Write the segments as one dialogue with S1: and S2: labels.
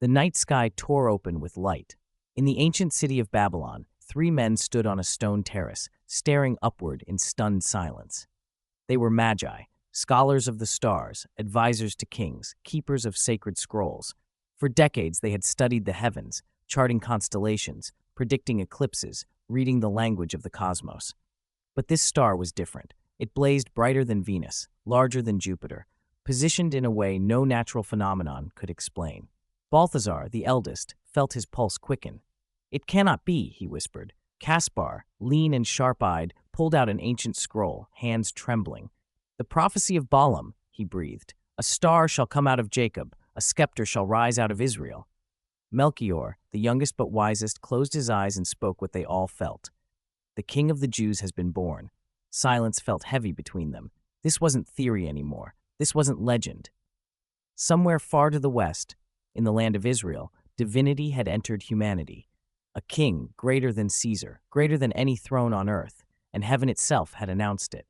S1: The night sky tore open with light. In the ancient city of Babylon, 3 men stood on a stone terrace, staring upward in stunned silence. They were magi, scholars of the stars, advisors to kings, keepers of sacred scrolls. For decades they had studied the heavens, charting constellations, predicting eclipses, reading the language of the cosmos. But this star was different. It blazed brighter than Venus, larger than Jupiter, positioned in a way no natural phenomenon could explain. Balthazar, the eldest, felt his pulse quicken. "It cannot be," he whispered. Caspar, lean and sharp-eyed, pulled out an ancient scroll, hands trembling. "The prophecy of Balaam," he breathed. "A star shall come out of Jacob, a scepter shall rise out of Israel." Melchior, the youngest but wisest, closed his eyes and spoke what they all felt. "The King of the Jews has been born." Silence felt heavy between them. This wasn't theory anymore. This wasn't legend. Somewhere far to the west, in the land of Israel, divinity had entered humanity. A king greater than Caesar, greater than any throne on earth, and heaven itself had announced it.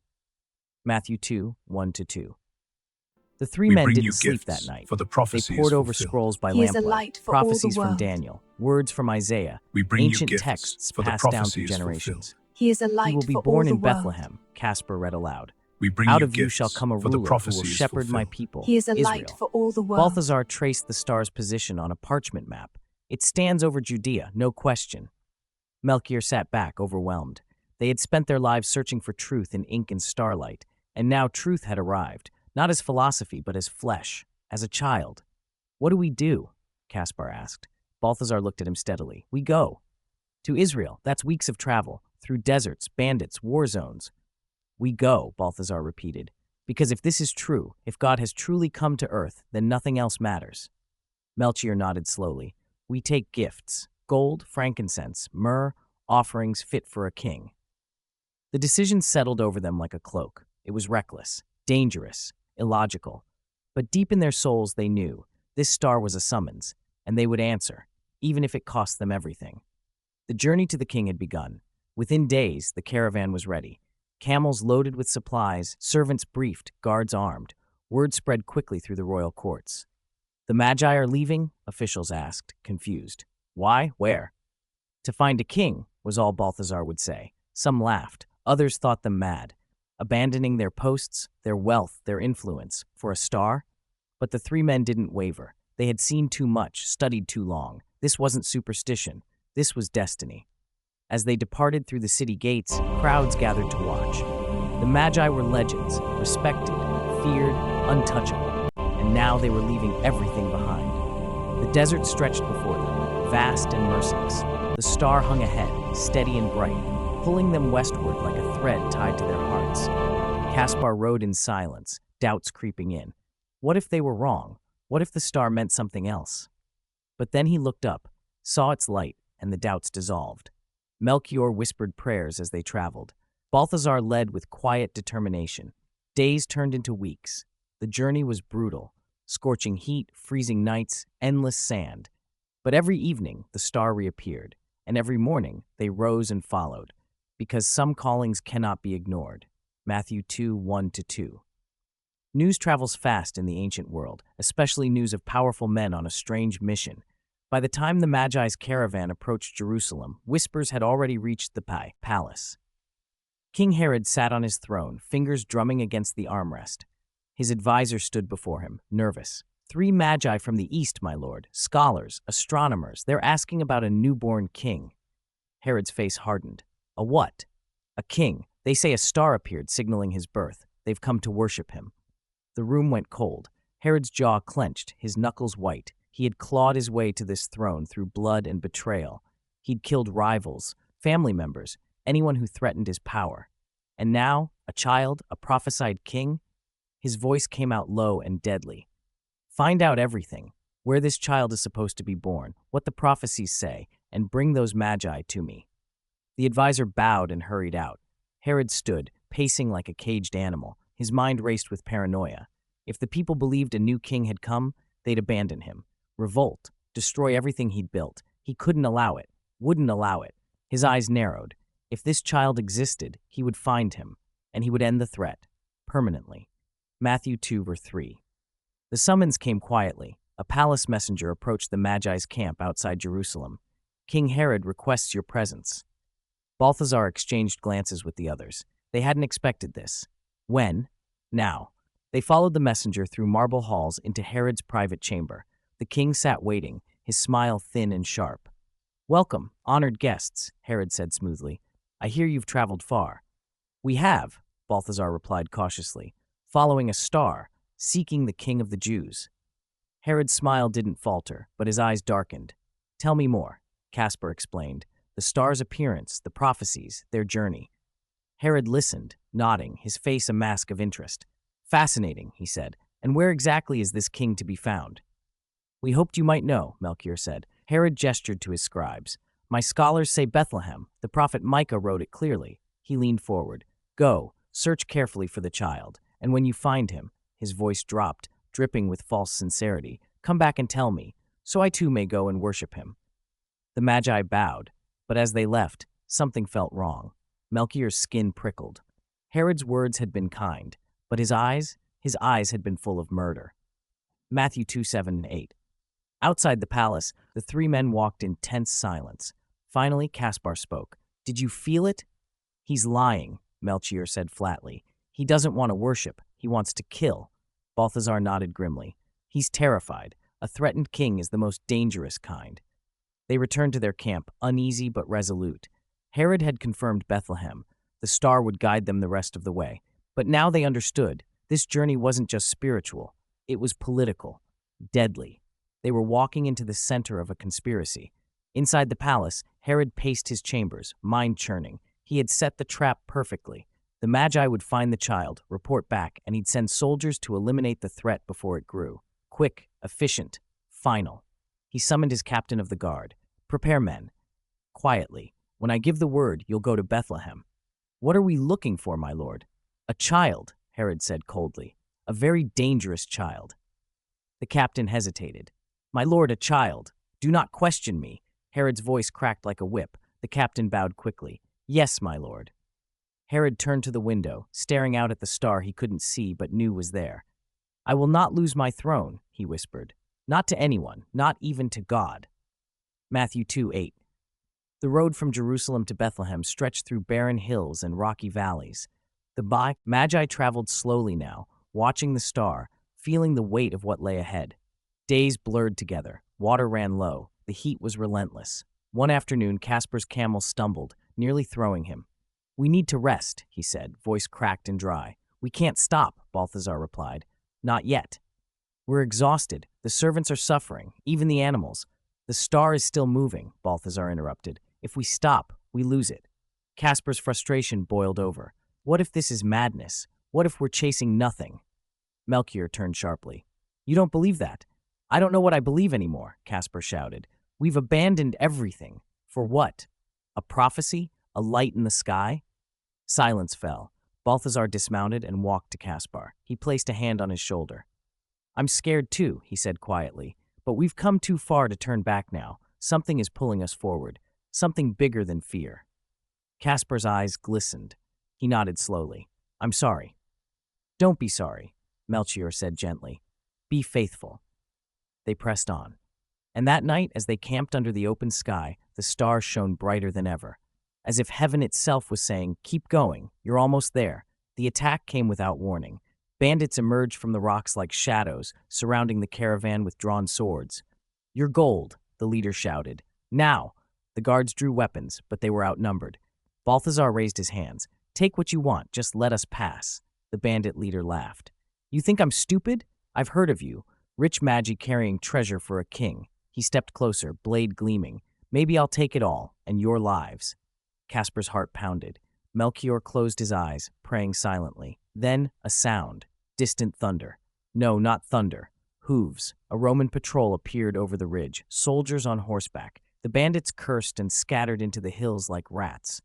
S1: Matthew 2, 1-2. The 3 men didn't sleep that night. They pored over scrolls by lamplight, prophecies from Daniel, words from Isaiah, ancient texts passed down through generations.
S2: He is a light
S1: "He will be
S2: for
S1: born
S2: all
S1: in
S2: the world.
S1: Bethlehem," Caspar read aloud.
S3: "Out
S1: "Out of you shall come a ruler who will shepherd my people,
S2: He is a
S1: Israel."
S2: light for all the world.
S1: Balthazar traced the star's position on a parchment map. "It stands over Judea, no question." Melchior sat back, overwhelmed. They had spent their lives searching for truth in ink and starlight, and now truth had arrived, not as philosophy, but as flesh, as a child. "What do we do?" Caspar asked. Balthazar looked at him steadily. "We go. To Israel, that's weeks of travel, through deserts, bandits, war zones." "We go," Balthazar repeated, "because if this is true, if God has truly come to earth, then nothing else matters." Melchior nodded slowly. "We take gifts, gold, frankincense, myrrh, offerings fit for a king." The decision settled over them like a cloak. It was reckless, dangerous, illogical. But deep in their souls they knew this star was a summons, and they would answer, even if it cost them everything. The journey to the king had begun. Within days, the caravan was ready. Camels loaded with supplies, servants briefed, guards armed. Word spread quickly through the royal courts. "The Magi are leaving?" officials asked, confused. "Why? Where?" "To find a king," was all Balthazar would say. Some laughed. Others thought them mad. Abandoning their posts, their wealth, their influence, for a star? But the 3 men didn't waver. They had seen too much, studied too long. This wasn't superstition. This was destiny. As they departed through the city gates, crowds gathered to watch. The Magi were legends, respected, feared, untouchable. And now they were leaving everything behind. The desert stretched before them, vast and merciless. The star hung ahead, steady and bright, pulling them westward like a thread tied to their hearts. Caspar rode in silence, doubts creeping in. What if they were wrong? What if the star meant something else? But then he looked up, saw its light, and the doubts dissolved. Melchior whispered prayers as they traveled. Balthazar led with quiet determination. Days turned into weeks. The journey was brutal. Scorching heat, freezing nights, endless sand. But every evening, the star reappeared, and every morning they rose and followed, because some callings cannot be ignored. Matthew 2, 1-2. News travels fast in the ancient world, especially news of powerful men on a strange mission. By the time the Magi's caravan approached Jerusalem, whispers had already reached the palace. King Herod sat on his throne, fingers drumming against the armrest. His advisor stood before him, nervous. 3 Magi from the east, my lord, scholars, astronomers, they're asking about a newborn king. Herod's face hardened. A what? A king. They say a star appeared, signaling his birth. They've come to worship him. The room went cold. Herod's jaw clenched, his knuckles white. He had clawed his way to this throne through blood and betrayal. He'd killed rivals, family members, anyone who threatened his power. And now, a child, a prophesied king? His voice came out low and deadly. Find out everything, where this child is supposed to be born, what the prophecies say, and bring those Magi to me. The advisor bowed and hurried out. Herod stood, pacing like a caged animal. His mind raced with paranoia. If the people believed a new king had come, they'd abandon him. Revolt, destroy everything he'd built. He couldn't allow it, wouldn't allow it. His eyes narrowed. If this child existed, he would find him, and he would end the threat, permanently. Matthew 2, verse 3. The summons came quietly, A palace messenger approached the Magi's camp outside Jerusalem. King Herod requests your presence. Balthazar exchanged glances with the others. They hadn't expected this. When? Now. They followed the messenger through marble halls into Herod's private chamber. The king sat waiting, his smile thin and sharp. Welcome, honored guests, Herod said smoothly. I hear you've traveled far. We have, Balthazar replied cautiously, following a star, seeking the king of the Jews. Herod's smile didn't falter, but his eyes darkened. Tell me more, Caspar explained. The star's appearance, the prophecies, their journey. Herod listened, nodding, his face a mask of interest. Fascinating, he said. And where exactly is this king to be found? We hoped you might know, Melchior said. Herod gestured to his scribes. My scholars say Bethlehem. The prophet Micah wrote it clearly. He leaned forward. Go, search carefully for the child, and when you find him, his voice dropped, dripping with false sincerity, come back and tell me, so I too may go and worship him. The Magi bowed, but as they left, something felt wrong. Melchior's skin prickled. Herod's words had been kind, but his eyes had been full of murder. Matthew 2:7-8. Outside the palace, the three men walked in tense silence. Finally, Caspar spoke. Did you feel it? He's lying, Melchior said flatly. He doesn't want to worship. He wants to kill. Balthazar nodded grimly. He's terrified. A threatened king is the most dangerous kind. They returned to their camp, uneasy but resolute. Herod had confirmed Bethlehem. The star would guide them the rest of the way. But now they understood. This journey wasn't just spiritual. It was political. Deadly. They were walking into the center of a conspiracy. Inside the palace, Herod paced his chambers, mind churning. He had set the trap perfectly. The Magi would find the child, report back, and he'd send soldiers to eliminate the threat before it grew. Quick, efficient, final. He summoned his captain of the guard. Prepare men. Quietly. When I give the word, you'll go to Bethlehem. What are we looking for, my lord? A child, Herod said coldly. A very dangerous child. The captain hesitated. My lord, a child. Do not question me. Herod's voice cracked like a whip. The captain bowed quickly. Yes, my lord. Herod turned to the window, staring out at the star he couldn't see but knew was there. I will not lose my throne, he whispered. Not to anyone, not even to God. Matthew 2:8. The road from Jerusalem to Bethlehem stretched through barren hills and rocky valleys. The Magi traveled slowly now, watching the star, feeling the weight of what lay ahead. Days blurred together. Water ran low. The heat was relentless. One afternoon, Caspar's camel stumbled, nearly throwing him. We need to rest, he said, voice cracked and dry. We can't stop, Balthazar replied. Not yet. We're exhausted. The servants are suffering, even the animals. The star is still moving, Balthazar interrupted. If we stop, we lose it. Caspar's frustration boiled over. What if this is madness? What if we're chasing nothing? Melchior turned sharply. You don't believe that? I don't know what I believe anymore, Caspar shouted. We've abandoned everything. For what? A prophecy? A light in the sky? Silence fell. Balthazar dismounted and walked to Caspar. He placed a hand on his shoulder. I'm scared too, he said quietly. But we've come too far to turn back now. Something is pulling us forward. Something bigger than fear. Caspar's eyes glistened. He nodded slowly. I'm sorry. Don't be sorry, Melchior said gently. Be faithful. They pressed on. And that night, as they camped under the open sky, the stars shone brighter than ever. As if heaven itself was saying, keep going, you're almost there. The attack came without warning. Bandits emerged from the rocks like shadows, surrounding the caravan with drawn swords. Your gold, the leader shouted. Now! The guards drew weapons, but they were outnumbered. Balthazar raised his hands. Take what you want, just let us pass. The bandit leader laughed. You think I'm stupid? I've heard of you. Rich Magi carrying treasure for a king. He stepped closer, blade gleaming. Maybe I'll take it all, and your lives. Caspar's heart pounded. Melchior closed his eyes, praying silently. Then, a sound. Distant thunder. No, not thunder. Hooves. A Roman patrol appeared over the ridge, soldiers on horseback. The bandits cursed and scattered into the hills like rats.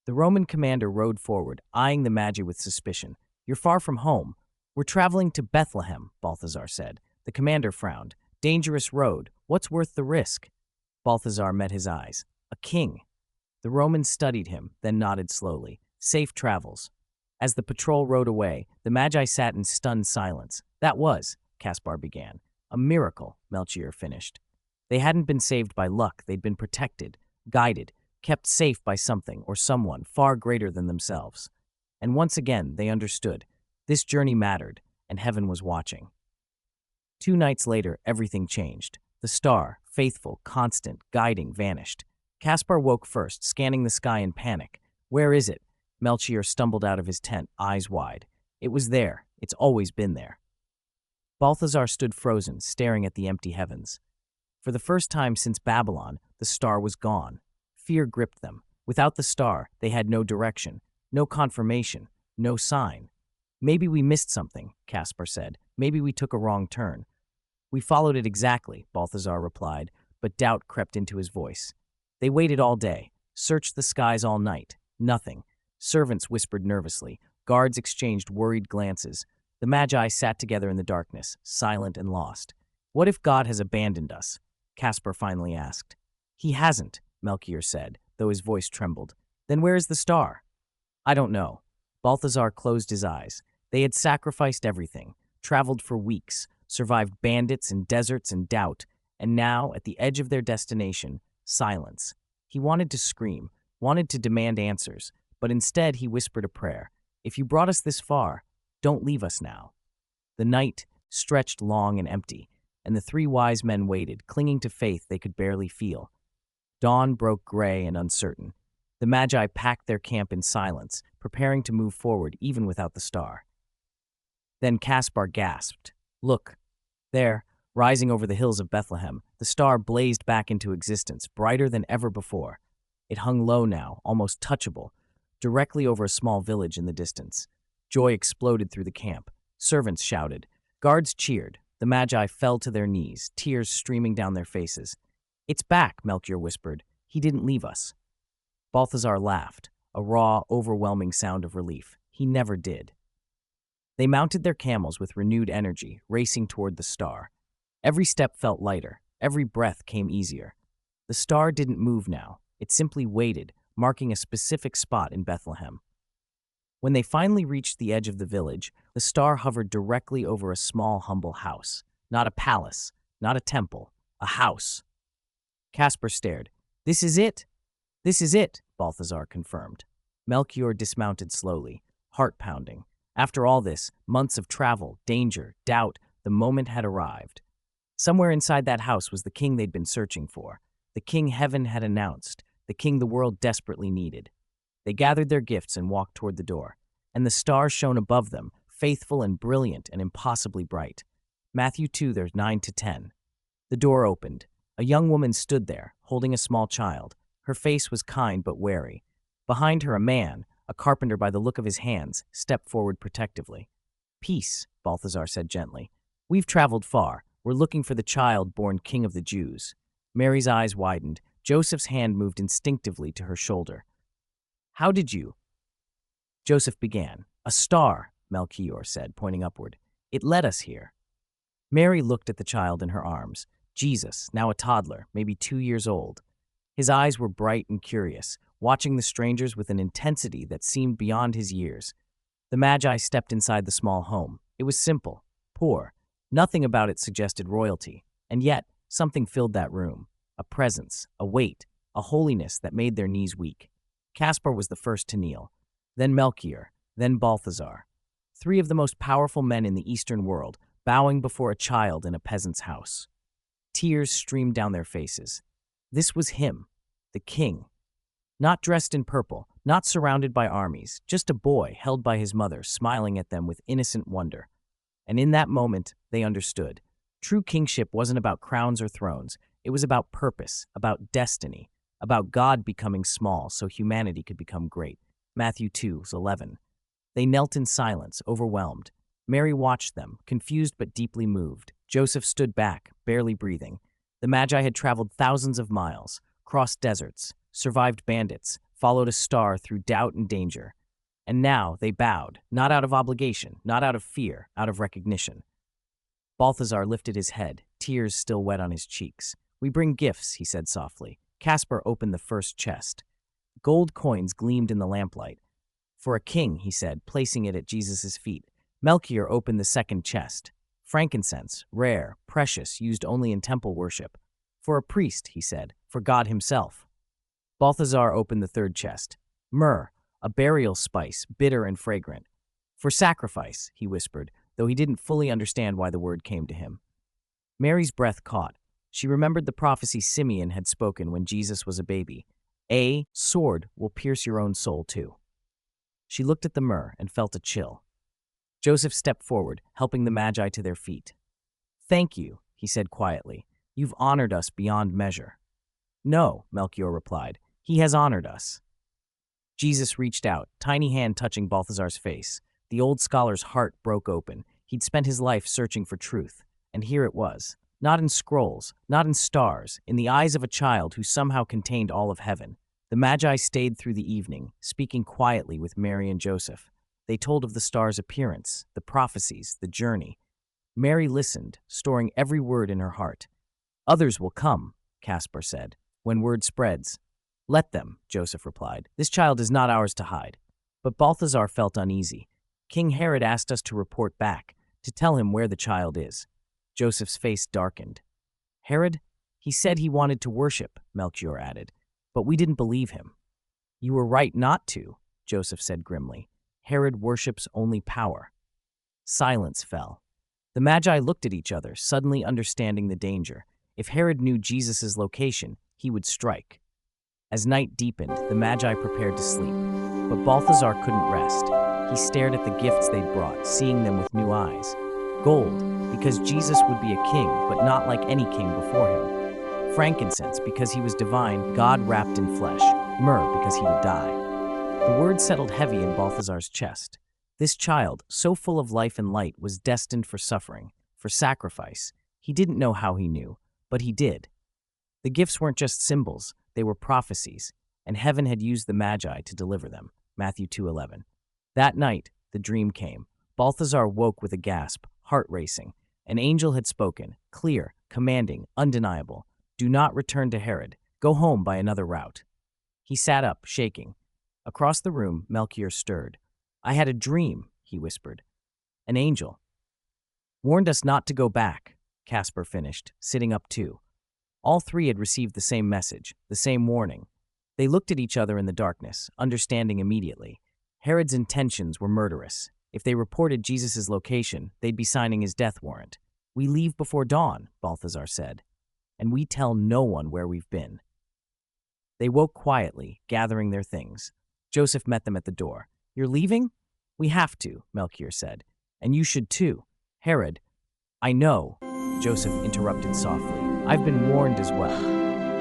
S1: The Roman commander rode forward, eyeing the Magi with suspicion. You're far from home. We're traveling to Bethlehem, Balthazar said. The commander frowned. Dangerous road. What's worth the risk? Balthazar met his eyes. A king. The Roman studied him, then nodded slowly. Safe travels. As the patrol rode away, the Magi sat in stunned silence. That was, Caspar began. A miracle, Melchior finished. They hadn't been saved by luck, they'd been protected, guided, kept safe by something or someone far greater than themselves. And once again, they understood. This journey mattered, and heaven was watching. 2 nights later, everything changed. The star, faithful, constant, guiding, vanished. Caspar woke first, scanning the sky in panic. Where is it? Melchior stumbled out of his tent, eyes wide. It was there. It's always been there. Balthazar stood frozen, staring at the empty heavens. For the first time since Babylon, the star was gone. Fear gripped them. Without the star, they had no direction, no confirmation, no sign. Maybe we missed something, Caspar said. Maybe we took a wrong turn. We followed it exactly, Balthazar replied, but doubt crept into his voice. They waited all day, searched the skies all night. Nothing. Servants whispered nervously. Guards exchanged worried glances. The Magi sat together in the darkness, silent and lost. What if God has abandoned us? Caspar finally asked. He hasn't, Melchior said, though his voice trembled. Then where is the star? I don't know. Balthazar closed his eyes. They had sacrificed everything, traveled for weeks, survived bandits and deserts and doubt, and now, at the edge of their destination, silence. He wanted to scream, wanted to demand answers, but instead he whispered a prayer. If you brought us this far, don't leave us now. The night stretched long and empty, and the 3 wise men waited, clinging to faith they could barely feel. Dawn broke gray and uncertain. The Magi packed their camp in silence, preparing to move forward even without the star. Then Caspar gasped. Look, there, rising over the hills of Bethlehem, the star blazed back into existence, brighter than ever before. It hung low now, almost touchable, directly over a small village in the distance. Joy exploded through the camp. Servants shouted. Guards cheered. The Magi fell to their knees, tears streaming down their faces. It's back, Melchior whispered. He didn't leave us. Balthazar laughed, a raw, overwhelming sound of relief. He never did. They mounted their camels with renewed energy, racing toward the star. Every step felt lighter. Every breath came easier. The star didn't move now. It simply waited, marking a specific spot in Bethlehem. When they finally reached the edge of the village, the star hovered directly over a small, humble house. Not a palace, not a temple, a house. Caspar stared. This is it. This is it, Balthazar confirmed. Melchior dismounted slowly, heart pounding. After all this, months of travel, danger, doubt, the moment had arrived. Somewhere inside that house was the king they'd been searching for, the king heaven had announced, the king the world desperately needed. They gathered their gifts and walked toward the door, and the star shone above them, faithful and brilliant and impossibly bright. Matthew 2, there's 9-10. The door opened. A young woman stood there, holding a small child. Her face was kind but wary. Behind her, a man, a carpenter by the look of his hands, stepped forward protectively. Peace, Balthazar said gently. We've traveled far. We're looking for the child born King of the Jews. Mary's eyes widened. Joseph's hand moved instinctively to her shoulder. How did you? Joseph began. A star, Melchior said, pointing upward. It led us here. Mary looked at the child in her arms. Jesus, now a toddler, maybe 2 years old. His eyes were bright and curious, watching the strangers with an intensity that seemed beyond his years. The Magi stepped inside the small home. It was simple, poor. Nothing about it suggested royalty, and yet something filled that room. A presence, a weight, a holiness that made their knees weak. Caspar was the first to kneel, then Melchior, then Balthazar. 3 of the most powerful men in the Eastern world, bowing before a child in a peasant's house. Tears streamed down their faces. This was him, the king. Not dressed in purple, not surrounded by armies, just a boy held by his mother, smiling at them with innocent wonder. And in that moment, they understood. True kingship wasn't about crowns or thrones. It was about purpose, about destiny, about God becoming small so humanity could become great. Matthew 2:11. They knelt in silence, overwhelmed. Mary watched them, confused but deeply moved. Joseph stood back, barely breathing. The Magi had traveled thousands of miles, crossed deserts, survived bandits, followed a star through doubt and danger. And now they bowed, not out of obligation, not out of fear, out of recognition. Balthazar lifted his head, tears still wet on his cheeks. We bring gifts, he said softly. Caspar opened the first chest. Gold coins gleamed in the lamplight. For a king, he said, placing it at Jesus' feet. Melchior opened the second chest. Frankincense, rare, precious, used only in temple worship. For a priest, he said, for God himself. Balthazar opened the third chest. Myrrh, a burial spice, bitter and fragrant. For sacrifice, he whispered, though he didn't fully understand why the word came to him. Mary's breath caught. She remembered the prophecy Simeon had spoken when Jesus was a baby. A sword will pierce your own soul too. She looked at the myrrh and felt a chill. Joseph stepped forward, helping the Magi to their feet. "Thank you," he said quietly. "You've honored us beyond measure." "No," Melchior replied. "He has honored us." Jesus reached out, tiny hand touching Balthazar's face. The old scholar's heart broke open. He'd spent his life searching for truth, and here it was. Not in scrolls, not in stars, in the eyes of a child who somehow contained all of heaven. The Magi stayed through the evening, speaking quietly with Mary and Joseph. They told of the star's appearance, the prophecies, the journey. Mary listened, storing every word in her heart. "Others will come," Caspar said, "when word spreads." "Let them," Joseph replied. "This child is not ours to hide." But Balthazar felt uneasy. "King Herod asked us to report back, to tell him where the child is." Joseph's face darkened. "Herod? He said he wanted to worship," Melchior added. "But we didn't believe him." "You were right not to," Joseph said grimly. "Herod worships only power." Silence fell. The Magi looked at each other, suddenly understanding the danger. If Herod knew Jesus' location, he would strike. As night deepened, the Magi prepared to sleep. But Balthazar couldn't rest. He stared at the gifts they'd brought, seeing them with new eyes. Gold, because Jesus would be a king, but not like any king before him. Frankincense, because he was divine, God wrapped in flesh. Myrrh, because he would die. The word settled heavy in Balthazar's chest. This child, so full of life and light, was destined for suffering, for sacrifice. He didn't know how he knew, but he did. The gifts weren't just symbols, they were prophecies, and heaven had used the Magi to deliver them. Matthew 2:11. That night, the dream came. Balthazar woke with a gasp, heart racing. An angel had spoken, clear, commanding, undeniable. "Do not return to Herod. Go home by another route." He sat up, shaking. Across the room, Melchior stirred. "I had a dream," he whispered. "An angel warned us not to go back," Caspar finished, sitting up too. All three had received the same message, the same warning. They looked at each other in the darkness, understanding immediately. Herod's intentions were murderous. If they reported Jesus' location, they'd be signing his death warrant. "We leave before dawn," Balthazar said, "and we tell no one where we've been." They woke quietly, gathering their things. Joseph met them at the door. "You're leaving?" "We have to," Melchior said. "And you should too. Herod—" "I know," Joseph interrupted softly. "I've been warned as well."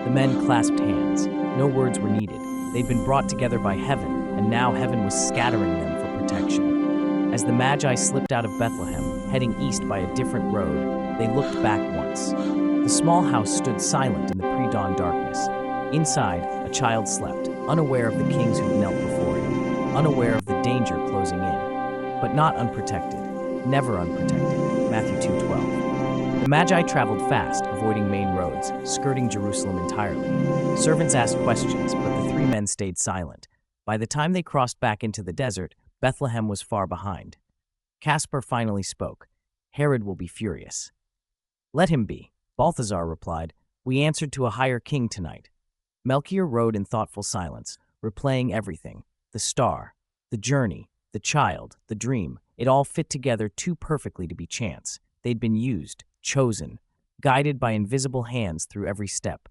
S1: The men clasped hands. No words were needed. They'd been brought together by heaven, and now heaven was scattering them for protection. As the Magi slipped out of Bethlehem, heading east by a different road, they looked back once. The small house stood silent in the pre-dawn darkness. Inside, a child slept, unaware of the kings who knelt before him, unaware of the danger closing in, but not unprotected, never unprotected. Matthew 2:12. The Magi traveled fast, avoiding main roads, skirting Jerusalem entirely. Servants asked questions, but the three men stayed silent. By the time they crossed back into the desert, Bethlehem was far behind. Caspar finally spoke. "Herod will be furious." "Let him be," Balthazar replied. "We answered to a higher king tonight." Melchior rode in thoughtful silence, replaying everything. The star, the journey, the child, the dream. It all fit together too perfectly to be chance. They'd been used, chosen, guided by invisible hands through every step.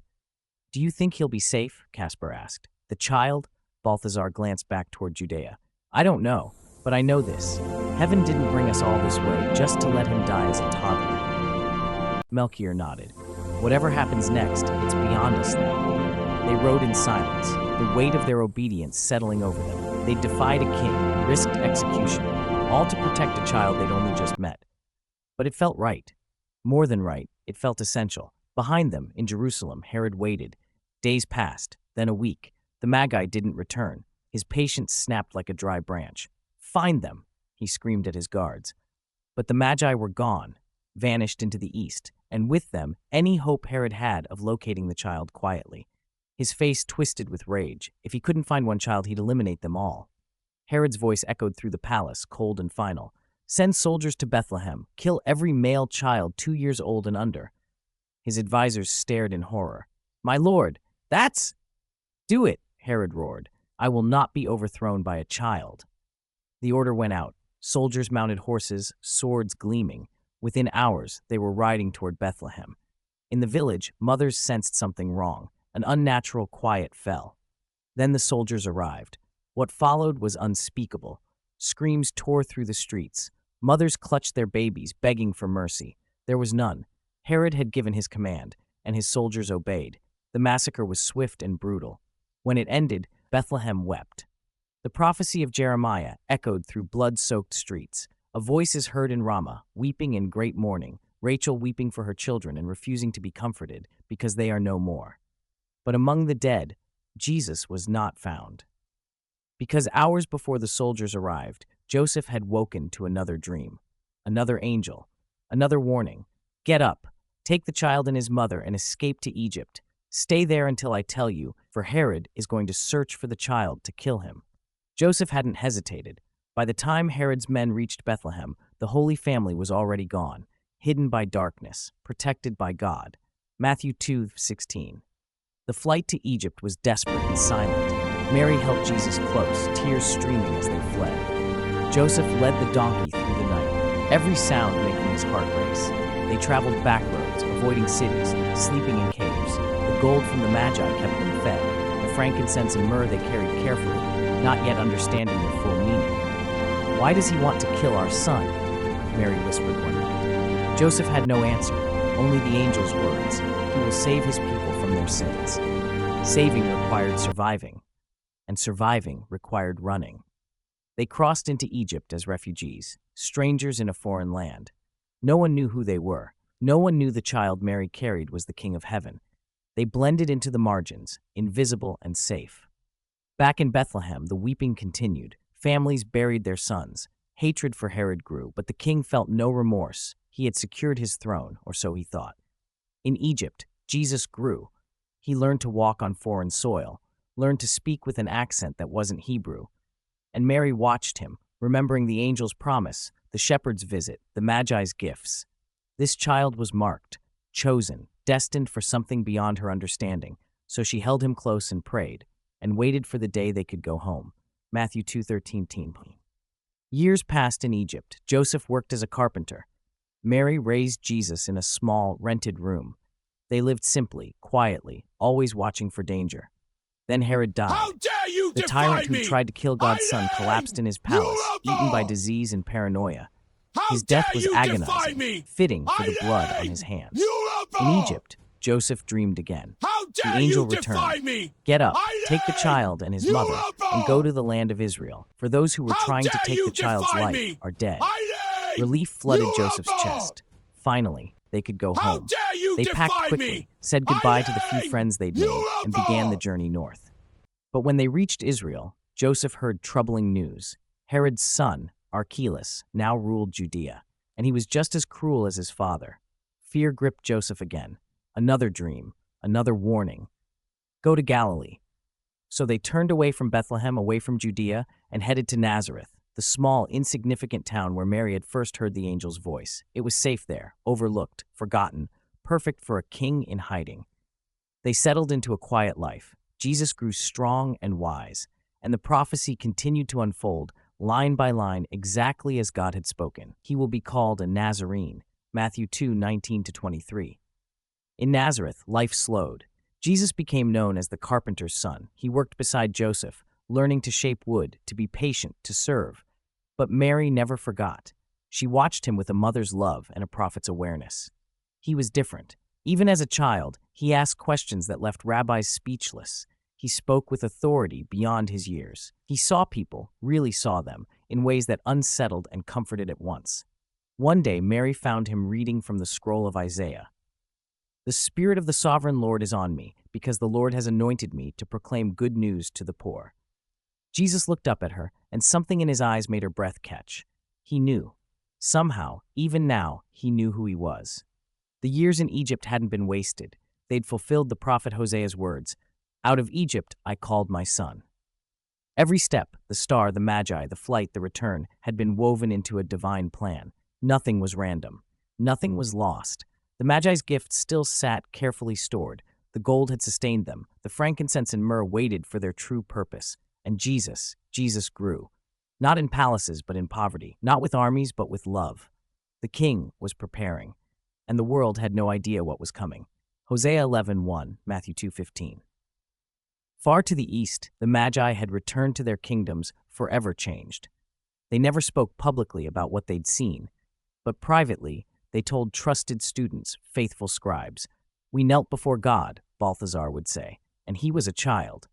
S1: "Do you think he'll be safe?" Caspar asked. "The child?" Balthazar glanced back toward Judea. "I don't know, but I know this. Heaven didn't bring us all this way just to let him die as a toddler." Melchior nodded. "Whatever happens next, it's beyond us now." They rode in silence, the weight of their obedience settling over them. They defied a king, risked execution, all to protect a child they'd only just met. But it felt right. More than right, it felt essential. Behind them, in Jerusalem, Herod waited. Days passed, then a week. The Magi didn't return. His patience snapped like a dry branch. "Find them!" he screamed at his guards. But the Magi were gone, vanished into the east, and with them, any hope Herod had of locating the child quietly. His face twisted with rage. If he couldn't find one child, he'd eliminate them all. Herod's voice echoed through the palace, cold and final. Send soldiers to Bethlehem. Kill every male child 2 years old and under. His advisors stared in horror. My lord, that's— Do it, Herod roared. I will not be overthrown by a child. The order went out. Soldiers mounted horses, swords gleaming. Within hours, they were riding toward Bethlehem. In the village, mothers sensed something wrong. An unnatural quiet fell. Then the soldiers arrived. What followed was unspeakable. Screams tore through the streets. Mothers clutched their babies, begging for mercy. There was none. Herod had given his command, and his soldiers obeyed. The massacre was swift and brutal. When it ended, Bethlehem wept. The prophecy of Jeremiah echoed through blood-soaked streets. A voice is heard in Ramah, weeping in great mourning, Rachel weeping for her children and refusing to be comforted because they are no more. But among the dead, Jesus was not found. Because hours before the soldiers arrived, Joseph had woken to another dream, another angel, another warning. Get up, take the child and his mother and escape to Egypt. Stay there until I tell you, for Herod is going to search for the child to kill him. Joseph hadn't hesitated. By the time Herod's men reached Bethlehem, the Holy Family was already gone, hidden by darkness, protected by God. Matthew 2:16. The flight to Egypt was desperate and silent. Mary held Jesus close, tears streaming as they fled. Joseph led the donkey through the night, every sound making his heart race. They traveled back roads, avoiding cities, sleeping in caves. The gold from the Magi kept them fed. The frankincense and myrrh they carried carefully, not yet understanding their full meaning. Why does he want to kill our son? Mary whispered one night. Joseph had no answer, only the angel's words. He will save his people from their sins. Saving required surviving, and surviving required running. They crossed into Egypt as refugees, strangers in a foreign land. No one knew who they were. No one knew the child Mary carried was the King of Heaven. They blended into the margins, invisible and safe. Back in Bethlehem, the weeping continued. Families buried their sons. Hatred for Herod grew, but the king felt no remorse. He had secured his throne, or so he thought. In Egypt, Jesus grew. He learned to walk on foreign soil, learned to speak with an accent that wasn't Hebrew. And Mary watched him, remembering the angel's promise, the shepherd's visit, the Magi's gifts. This child was marked, chosen, destined for something beyond her understanding, so she held him close and prayed, and waited for the day they could go home. Matthew 2:13. Years passed in Egypt. Joseph worked as a carpenter. Mary raised Jesus in a small, rented room. They lived simply, quietly, always watching for danger. Then Herod died.
S2: How dare you
S1: The
S2: defy
S1: tyrant who
S2: me?
S1: tried to kill God's son
S2: Eileen!
S1: collapsed in his
S2: You
S1: palace,
S2: outlaw!
S1: eaten by disease and paranoia.
S2: How
S1: His death
S2: dare
S1: was
S2: you defy
S1: agonizing,
S2: me?
S1: fitting for the blood on
S2: Eileen!
S1: his hands.
S2: You
S1: In
S2: outlaw!
S1: Egypt, Joseph dreamed again.
S2: How
S1: The
S2: dare
S1: angel
S2: you defy
S1: returned.
S2: me?
S1: Get up,
S2: Eileen!
S1: take the child and his
S2: You
S1: mother,
S2: outlaw!
S1: and go to the land of Israel. For those who were
S2: How
S1: trying to
S2: dare
S1: take
S2: you
S1: the child's
S2: defy
S1: life
S2: me?
S1: are dead.
S2: Eileen!
S1: Relief flooded
S2: You
S1: Joseph's
S2: outlaw!
S1: chest. Finally, they could go
S2: How
S1: home.
S2: dare you
S1: They
S2: defy
S1: packed quickly,
S2: me?
S1: said goodbye to the few
S2: Eileen!
S1: friends they'd
S2: You
S1: made, and began
S2: outlaw!
S1: the journey north. But when they reached Israel, Joseph heard troubling news. Herod's son, Archelaus, now ruled Judea, and he was just as cruel as his father. Fear gripped Joseph again. Another dream, another warning. Go to Galilee. So they turned away from Bethlehem, away from Judea, and headed to Nazareth, the small, insignificant town where Mary had first heard the angel's voice. It was safe there, overlooked, forgotten, perfect for a king in hiding. They settled into a quiet life. Jesus grew strong and wise, and the prophecy continued to unfold, line by line, exactly as God had spoken. He will be called a Nazarene, Matthew 2:19-23. In Nazareth, life slowed. Jesus became known as the carpenter's son. He worked beside Joseph, learning to shape wood, to be patient, to serve. But Mary never forgot. She watched him with a mother's love and a prophet's awareness. He was different. Even as a child, he asked questions that left rabbis speechless. He spoke with authority beyond his years. He saw people, really saw them, in ways that unsettled and comforted at once. One day, Mary found him reading from the scroll of Isaiah. The Spirit of the Sovereign Lord is on me, because the Lord has anointed me to proclaim good news to the poor. Jesus looked up at her, and something in his eyes made her breath catch. He knew. Somehow, even now, he knew who he was. The years in Egypt hadn't been wasted. They'd fulfilled the prophet Hosea's words, "Out of Egypt I called my son." Every step, the star, the magi, the flight, the return, had been woven into a divine plan. Nothing was random. Nothing was lost. The Magi's gifts still sat carefully stored. The gold had sustained them. The frankincense and myrrh waited for their true purpose. And Jesus grew. Not in palaces, but in poverty. Not with armies, but with love. The king was preparing, and the world had no idea what was coming. Hosea 11:1, Matthew 2:15. Far to the east, the Magi had returned to their kingdoms, forever changed. They never spoke publicly about what they'd seen, but privately, they told trusted students, faithful scribes. "We knelt before God," Balthazar would say, "and he was a child."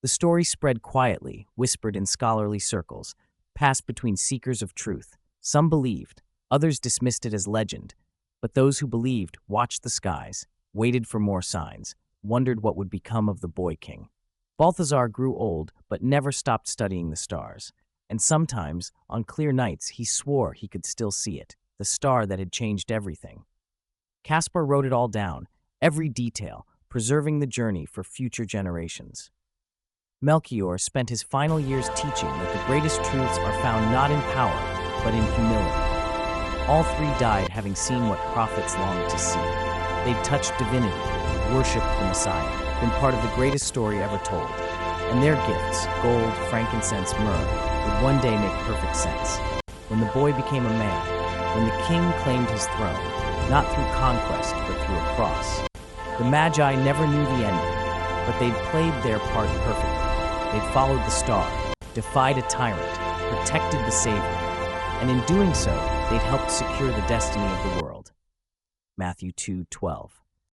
S1: The story spread quietly, whispered in scholarly circles, passed between seekers of truth. Some believed, others dismissed it as legend, but those who believed watched the skies, waited for more signs, wondered what would become of the boy king. Balthazar grew old, but never stopped studying the stars, and sometimes, on clear nights, he swore he could still see it, the star that had changed everything. Caspar wrote it all down, every detail, preserving the journey for future generations. Melchior spent his final years teaching that the greatest truths are found not in power, but in humility. All three died having seen what prophets longed to see. They'd touched divinity, worshipped the Messiah, been part of the greatest story ever told. And their gifts, gold, frankincense, myrrh, would one day make perfect sense. When the boy became a man, when the king claimed his throne, not through conquest, but through a cross. The Magi never knew the ending, but they'd played their part perfectly. They'd followed the star, defied a tyrant, protected the Savior, and in doing so, they'd helped secure the destiny of the world. Matthew 2:12.